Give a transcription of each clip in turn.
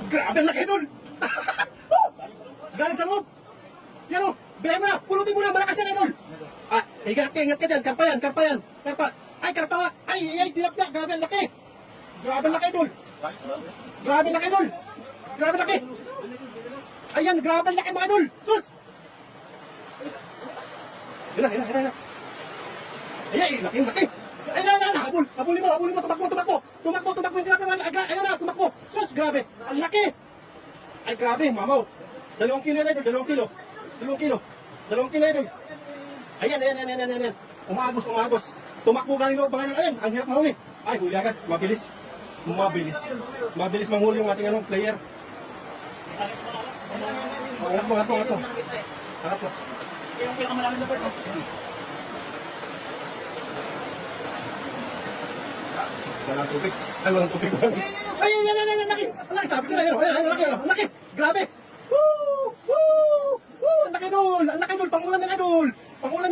Grabe ang laki doon! Oh! Galing sa loob! Yan o! Bilay mo na! Pulutin mo na! Malakas yan, idol! Ah, ingat ka dyan! Karpa yan! Karpa yan! Karpa! Ay, karpa nga! Ay, tilapia! Grabe ang laki! Grabe ang laki, idol! Grabe ang laki, idol! Grabe ang laki! Ayan! Grabe ang laki, mga idol! Sus! Yan na! Ayan, laki! Ay, habol! Habulin mo! Tumakbo! Hindi na naman! Ayun na! Tumakbo! Sus! Grabe! Ang laki! Ay, grabe! Mamaw! 2 kilo na, idol! 2 kilo! 2 kilo! 2 kilo, idol! Ayan! Umagos! Tumakbo galing loob, mga idol! Ayan! Ang hirap mahuli! Ay, huli agad! Mabilis manghuli yung ating player! Angat mo! Yung pinakamalaki na bird. Walang tubig. Ay, laki! Ang laki! Sabi ko na yun! Ang laki! Grabe! Woo! Ang laki dol! Pangulam yan, idol! Pangulam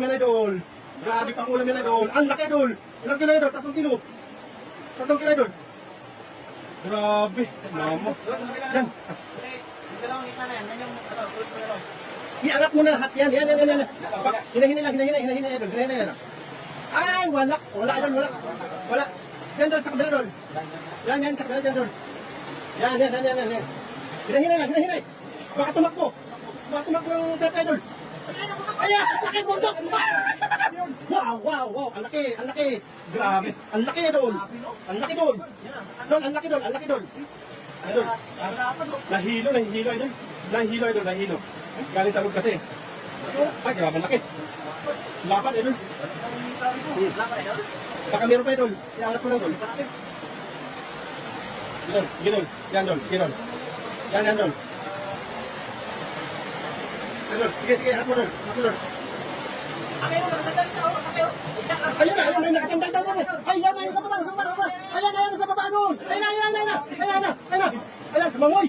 yan, idol! Grabe, pangulam yan, idol! Ang laki, idol! Ilang kilo, idol? 3 kilo! 3 kilo, idol! Grabe! Mama! Yan! Iangat mo na lahat yan. Hinahinay lang, idol. Ay, wala, idol, wala. Yan, idol, sa kabila, idol. Yan, sa kabila, idol. Yan. Hinahinay. Baka tumakbo yung trap, idol. Ayan, laki bundok. Wow. Ang laki. Grabe. Ang laki, idol. Ang laki, idol. Idol. Nahilo, idol. Galing sa loob kasi. Ay, grabe ang laki. Lapat, idol. Baka meron pa, idol. Iangat ko lang, idol. Gidol. Yan, idol. Idol, sige, angat mo, idol. Ayun na, nakasandal daw doon. Ayan, sa baba. Ayan, sa baba doon. Ayan, mangoy.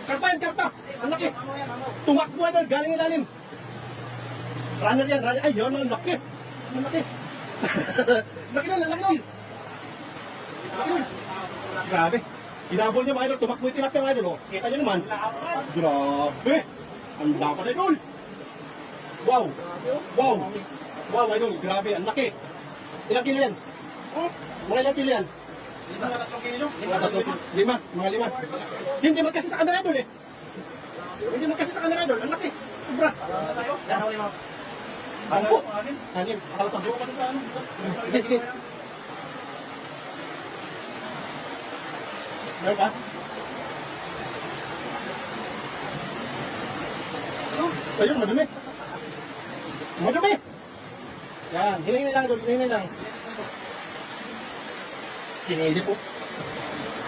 Karpa. Ang laki. Tumakbo, idol, galing ilalim. Runner yan. Ayan, ang laki. Laki doon. Grabe. Hinabol niya, mga idol. Tumakbo yung tinapya, mga idol. Kita niyo naman. Grabe. Ang dapat, idol. Wow, idol. Grabe, ang laki. Ilang kilo yan? Mga ilang kilo yan? 5. Hindi magkasi sa camera, idol, Ang laki. Sobra. Bangko. Hangin. Akala sa buko pa sa ano. Sige. Meron ka? Ayun, madumi. Yan, hinay lang. Sinili po.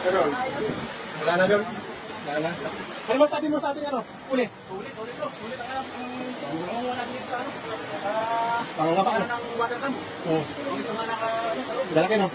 Pero, wala na. Ano masabi mo sa ating uli? Sulit ang pangunguha natin sa ano. Pangangapa ka? Ng water tank. Oo. Yung sa mga Dalaki, no?